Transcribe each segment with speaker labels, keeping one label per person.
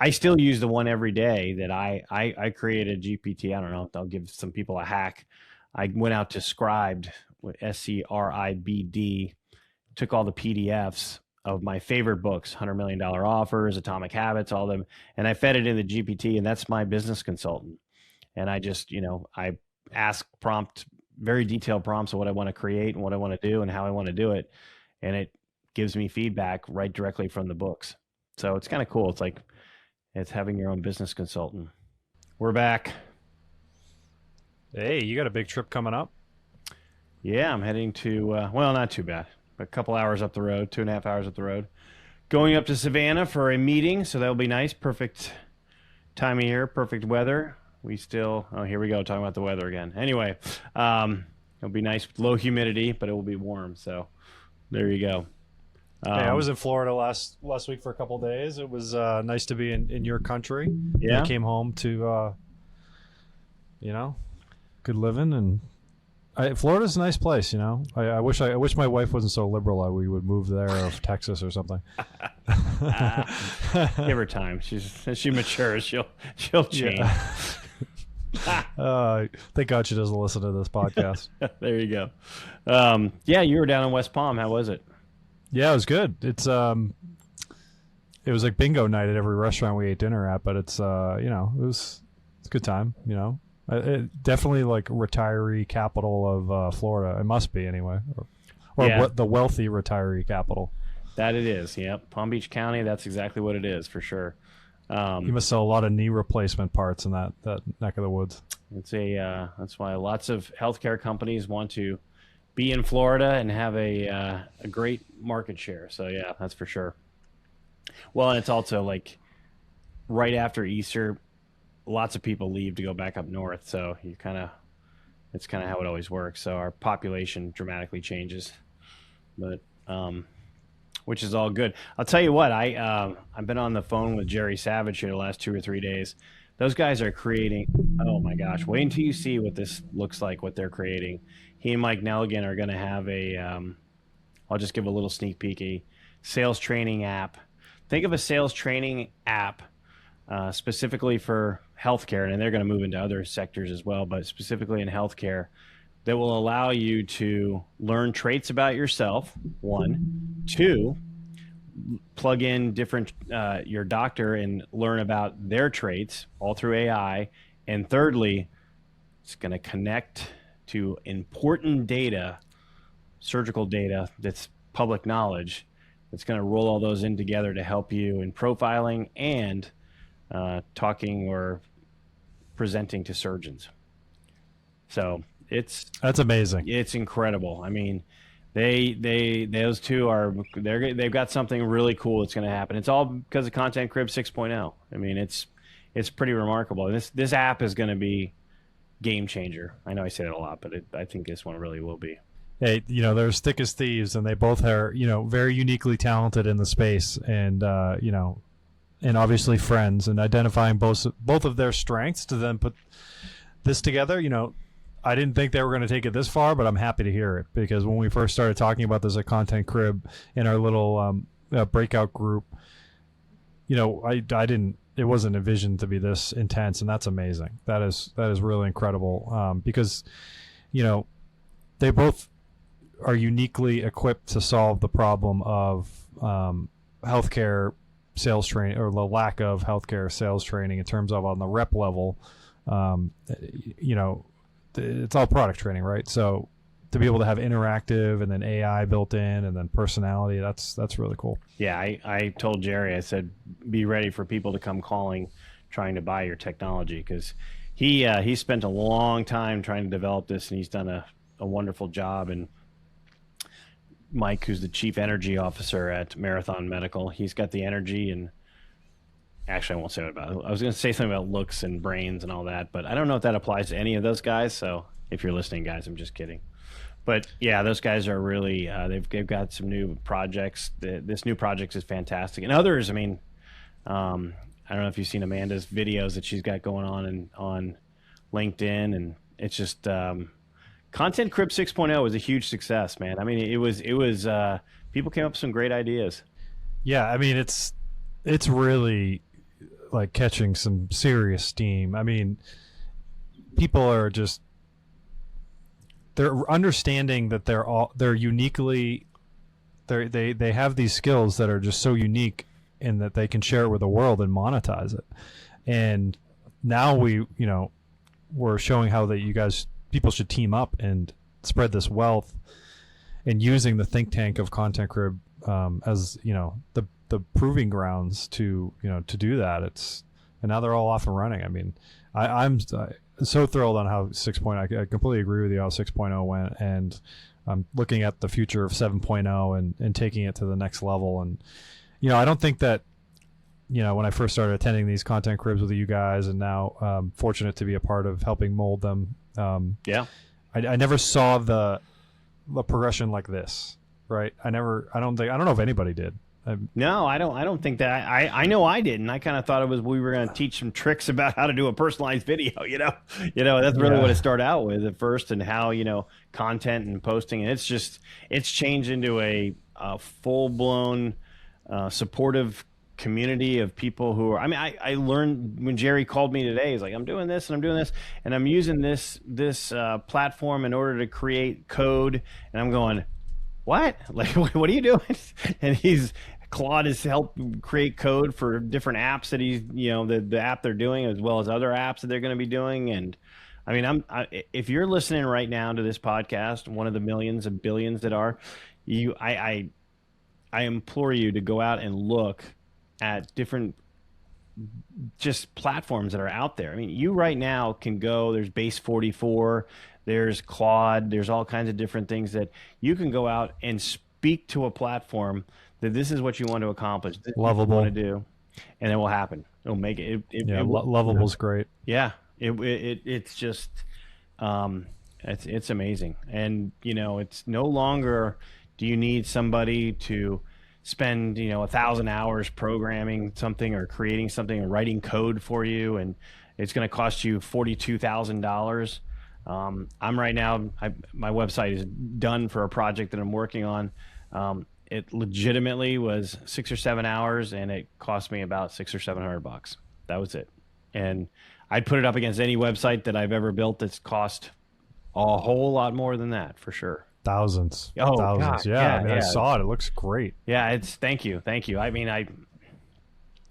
Speaker 1: I still use the one every day that I created GPT. I don't know. I'll give some people a hack. I went out to Scribd, Scribd, took all the PDFs of my favorite books, $100 million offers, Atomic Habits, all of them. And I fed it into GPT, and that's my business consultant. And I just, I ask very detailed prompts of what I want to create and what I want to do and how I want to do it. And it gives me feedback right directly from the books. So it's kind of cool. It's having your own business consultant. We're back.
Speaker 2: Hey, you got a big trip coming up?
Speaker 1: Yeah, I'm heading to, well, not too bad. A couple hours up the road, 2.5 hours up the road. Going up to Savannah for a meeting, so that'll be nice. Perfect time of year, perfect weather. Here we go, talking about the weather again. Anyway, it'll be nice, low humidity, but it will be warm. So there you go.
Speaker 2: Hey, I was in Florida last week for a couple of days. It was nice to be in your country.
Speaker 1: Yeah.
Speaker 2: I came home to, good living, and Florida's a nice place. I wish my wife wasn't so liberal. We would move there, or Texas or something.
Speaker 1: Give her time. As she matures, she'll change.
Speaker 2: Yeah. Thank God she doesn't listen to this podcast.
Speaker 1: There you go. Yeah, you were down in West Palm. How was it?
Speaker 2: Yeah, it was good. It was like bingo night at every restaurant we ate dinner at, but it's it's a good time. Definitely like retiree capital of Florida. It must be anyway, or
Speaker 1: Yeah.
Speaker 2: what the wealthy retiree capital.
Speaker 1: That it is. Yep, Palm Beach County. That's exactly what it is for sure.
Speaker 2: You must sell a lot of knee replacement parts in that neck of the woods.
Speaker 1: That's why lots of healthcare companies want to be in Florida and have a great market share. So yeah, that's for sure. Well, and it's also like right after Easter, lots of people leave to go back up north. So it's kind of how it always works. So our population dramatically changes, but which is all good. I'll tell you what, I've been on the phone with Jerry Savage here the last 2 or 3 days. Those guys are creating, oh my gosh, wait until you see what this looks like, what they're creating. He and Mike Nelligan are going to have I'll just give a little sneak peek, a sales training app. Think of a sales training app specifically for healthcare, and they're going to move into other sectors as well, but specifically in healthcare, that will allow you to learn traits about yourself, 1. 2, plug in different your doctor and learn about their traits all through AI. And thirdly, it's going to connect to important data, surgical data that's public knowledge. It's going to roll all those in together to help you in profiling and talking or presenting to surgeons. So that's
Speaker 2: amazing.
Speaker 1: It's incredible. I mean, those two they've got something really cool that's going to happen. It's all because of Content Crib 6.0. I mean, it's pretty remarkable. This app is going to be game changer. I know I say that a lot, but I think this one really will be.
Speaker 2: Hey, they're as thick as thieves, and they both are, very uniquely talented in the space, and and obviously friends, and identifying both of their strengths to then put this together. I didn't think they were going to take it this far, but I'm happy to hear it, because when we first started talking about this at Content Crib in our little breakout group, I didn't. It wasn't envisioned to be this intense, and that's amazing. That is really incredible, because they both are uniquely equipped to solve the problem of healthcare sales training, or the lack of healthcare sales training in terms of on the rep level. It's all product training, right? So to be able to have interactive and then AI built in and then personality, that's really cool.
Speaker 1: Yeah, I told Jerry, I said, be ready for people to come calling, trying to buy your technology, because he spent a long time trying to develop this, and he's done a wonderful job. And Mike, who's the chief energy officer at Marathon Medical, he's got the energy, and actually I won't say what about it. I was going to say something about looks and brains and all that, but I don't know if that applies to any of those guys. So if you're listening, guys, I'm just kidding. But yeah, those guys are really they've got some new projects. This new project is fantastic, and others. I mean, I don't know if you've seen Amanda's videos that she's got going on LinkedIn, and it's just Content Crib 6.0 was a huge success, man. I mean, it was people came up with some great ideas.
Speaker 2: Yeah, I mean, it's really like catching some serious steam. I mean, people are just, they're understanding that they're uniquely, they have these skills that are just so unique, and that they can share it with the world and monetize it. And now we're showing how that people should team up and spread this wealth, and using the think tank of Content Crib as the proving grounds to do that. And now they're all off and running. I mean, I'm so thrilled on how 6.0. I completely agree with you how 6.0 went, and I'm looking at the future of 7.0 and taking it to the next level. And I don't think that when I first started attending these Content Cribs with you guys, and now fortunate to be a part of helping mold them. I never saw the progression like this, right? I don't know if anybody did.
Speaker 1: No, I don't think that. I know I didn't. I kind of thought we were going to teach some tricks about how to do a personalized video. That's really what it started out with at first, and how content and posting. And it's changed into a full blown supportive community of people who are. I mean, I learned when Jerry called me today. He's like, I'm doing this and I'm doing this, and I'm using this platform in order to create code, and I'm going, what? Like, what are you doing? And Claude has helped create code for different apps that he's, the app they're doing, as well as other apps that they're going to be doing. And I mean, if you're listening right now to this podcast, one of the millions and billions that are, I implore you to go out and look at different just platforms that are out there. I mean, you right now can go, there's Base 44, there's Claude, there's all kinds of different things that you can go out and speak to a platform that this is what you want to accomplish, this is what you want to do, and it will happen. It'll make it.
Speaker 2: Lovable's great.
Speaker 1: Yeah, it's just it's amazing. And it's no longer do you need somebody to spend 1,000 hours programming something or creating something or writing code for you, and it's going to cost you $42,000. I'm right now, my website is done for a project that I'm working on. It legitimately was 6 or 7 hours, and it cost me about $600 or $700. That was it. And I'd put it up against any website that I've ever built that's cost a whole lot more than that, for sure.
Speaker 2: Thousands.
Speaker 1: Oh,
Speaker 2: thousands.
Speaker 1: God.
Speaker 2: Yeah. I mean, I saw it. It looks great.
Speaker 1: Yeah. Thank you. I mean,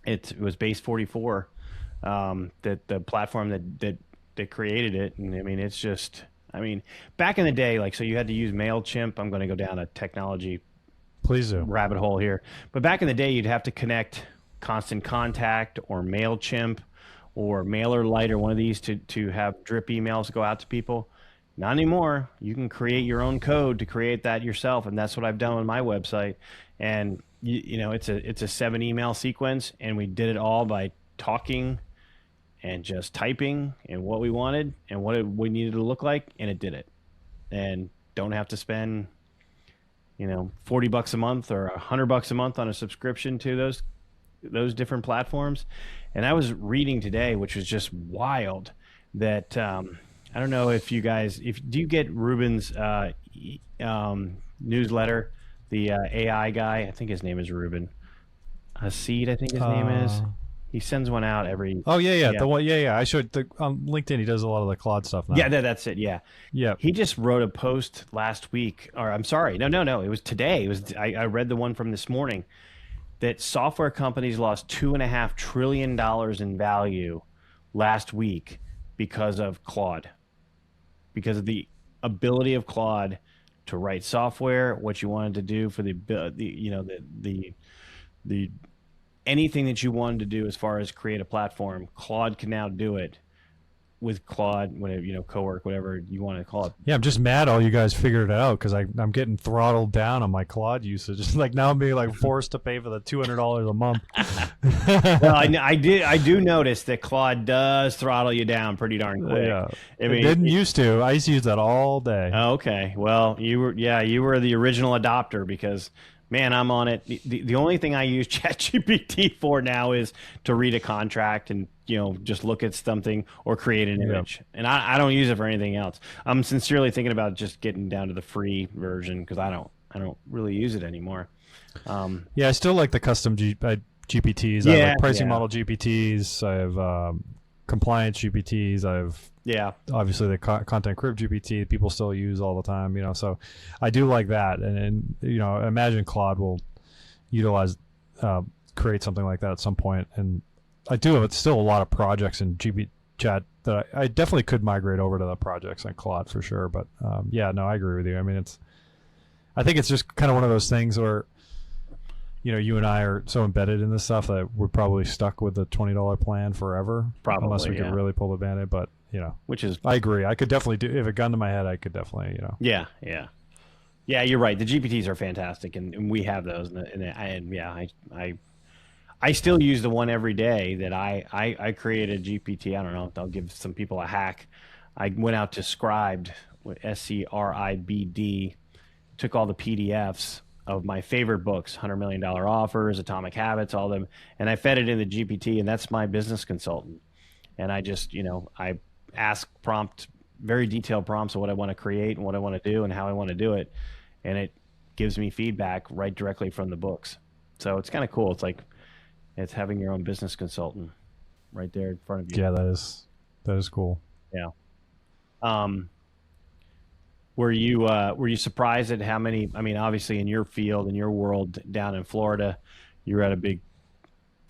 Speaker 1: it was Base 44, that the platform that created it. And I mean, it's just, back in the day, so you had to use MailChimp. I'm going to go down a technology
Speaker 2: Please do.
Speaker 1: rabbit hole here. But back in the day, you'd have to connect Constant Contact or MailChimp or MailerLite or one of these to have drip emails go out to people. Not anymore. You can create your own code to create that yourself, and that's what I've done on my website. And it's a 7 email sequence, and we did it all by talking and just typing and what we wanted and what we needed to look like, and it did it. And don't have to spend $40 a month or $100 a month on a subscription to those different platforms. And I was reading today, which was just wild, that I don't know if you guys, do you get Ruben's newsletter, the AI guy? I think his name is Ruben Hasid, I think his name is. He sends one out every.
Speaker 2: Oh yeah. The one, I showed on LinkedIn. He does a lot of the Claude stuff now.
Speaker 1: Yeah, that's it. Yeah. He just wrote a post last week, or I'm sorry, no, it was today. I read the one from this morning, that software companies lost $2.5 trillion in value last week because of Claude, because of the ability of Claude to write software, what you wanted to do for the anything that you wanted to do as far as create a platform. Claude can now do it with Claude, whatever, Cowork, whatever you want to call it.
Speaker 2: Yeah, I'm just mad all you guys figured it out, because I'm getting throttled down on my Claude usage. It's now I'm being forced to pay for the $200 a month.
Speaker 1: Well, I do notice that Claude does throttle you down pretty darn quick.
Speaker 2: Yeah, it didn't used to. I used to use that all day.
Speaker 1: Okay, well, you were the original adopter, because man, I'm on it. The only thing I use ChatGPT for now is to read a contract and just look at something or create an image. And I don't use it for anything else. I'm sincerely thinking about just getting down to the free version, because I don't really use it anymore.
Speaker 2: I still like the custom GPTs. I have like pricing model GPTs. I have compliance GPTs. I have obviously the content crib GPT people still use all the time. You know, so I do like that, and you know, I imagine Claude will utilize create something like that at some point. And I do have still a lot of projects in GP chat that I definitely could migrate over to the projects on Claude for sure. But yeah, no, I agree with you. I mean, I think it's just kind of one of those things where, you know, you and I are so embedded in this stuff that we're probably stuck with the $20 plan forever.
Speaker 1: Probably,
Speaker 2: unless we could really pull the band-aid. But, you know,
Speaker 1: I
Speaker 2: agree. I could definitely do, if it gun to my head, I could definitely, you know.
Speaker 1: Yeah, you're right. The GPTs are fantastic, and we have those. I still use the one every day that I created GPT. I don't know. I'll give some people a hack. I went out to Scribd, SCRIBD, took all the PDFs of my favorite books, $100 Million Offers, Atomic Habits, all of them, and I fed it in the GPT, and that's my business consultant. And I just, you know, I ask very detailed prompts of what I want to create and what I want to do and how I want to do it, and it gives me feedback right directly from the books. So it's kind of cool. It's like it's having your own business consultant right there in front of you.
Speaker 2: Yeah, that is cool.
Speaker 1: Yeah. Were you surprised at how many? I mean, obviously, in your field, in your world, down in Florida, you were at a big,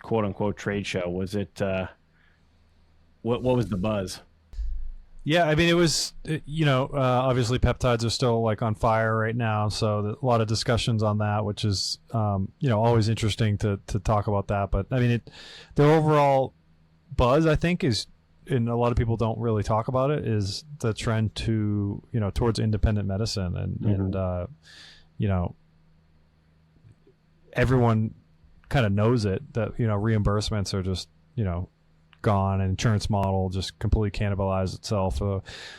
Speaker 1: quote unquote, trade show. Was it? What was the buzz?
Speaker 2: Yeah, I mean, it was. You know, obviously, peptides are still like on fire right now, so a lot of discussions on that, which is, you know, always interesting to talk about that. But I mean, the overall buzz, I think, is. And a lot of people don't really talk about it, is the trend to, you know, towards independent medicine. And you know, everyone kind of knows it, that, you know, reimbursements are just, you know, gone, and insurance model just completely cannibalized itself.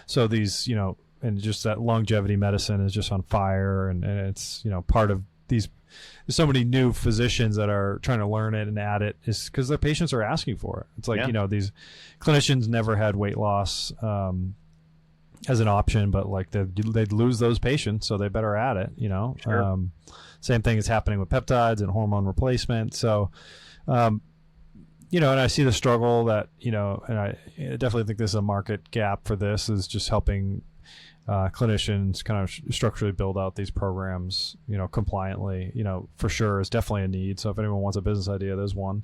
Speaker 2: So these, you know, and just that longevity medicine is just on fire. And it's, you know, part of these, there's so many new physicians that are trying to learn it and add it, is because their patients are asking for it. It's like, you know, these clinicians never had weight loss as an option, but like they'd lose those patients, so they better add it, you know.
Speaker 1: Sure.
Speaker 2: Same thing is happening with peptides and hormone replacement. So, you know, and I see the struggle that, you know, and I definitely think there's a market gap for this, is just helping clinicians kind of structurally build out these programs, you know, compliantly. You know, for sure is definitely a need. So if anyone wants a business idea, there's one.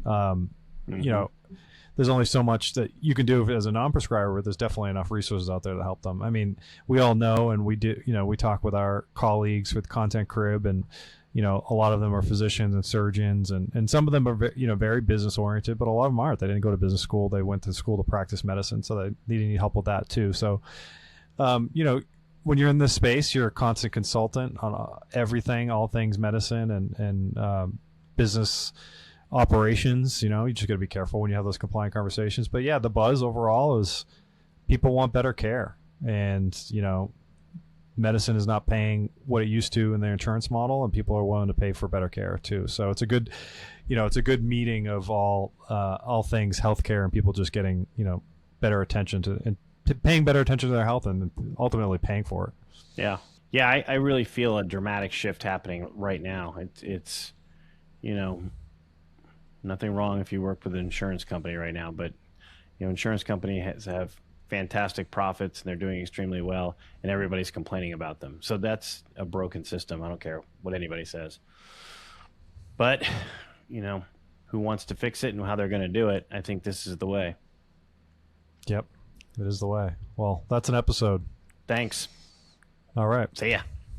Speaker 2: You know, there's only so much that you can do as a non-prescriber, but there's definitely enough resources out there to help them. I mean, we all know, and we do, you know, we talk with our colleagues with Content Crib, and, you know, a lot of them are physicians and surgeons, and some of them are, you know, very business oriented, but a lot of them aren't. They didn't go to business school. They went to school to practice medicine. So they need help with that too. So, you know, when you're in this space, you're a constant consultant on everything, all things medicine and business operations. You know, you just got to be careful when you have those compliant conversations. But yeah, the buzz overall is people want better care, and, you know, medicine is not paying what it used to in their insurance model, and people are willing to pay for better care too. So it's a good, you know, it's a good meeting of all things healthcare, and people just getting, you know, better attention to paying better attention to their health, and ultimately paying for it.
Speaker 1: Yeah. I really feel a dramatic shift happening right now. It's, you know, nothing wrong if you work with an insurance company right now, but, you know, insurance companies have fantastic profits, and they're doing extremely well, and everybody's complaining about them. So that's a broken system. I don't care what anybody says. But, you know, who wants to fix it and how they're going to do it? I think this is the way.
Speaker 2: Yep. It is the way. Well, that's an episode.
Speaker 1: Thanks.
Speaker 2: All right.
Speaker 1: See ya.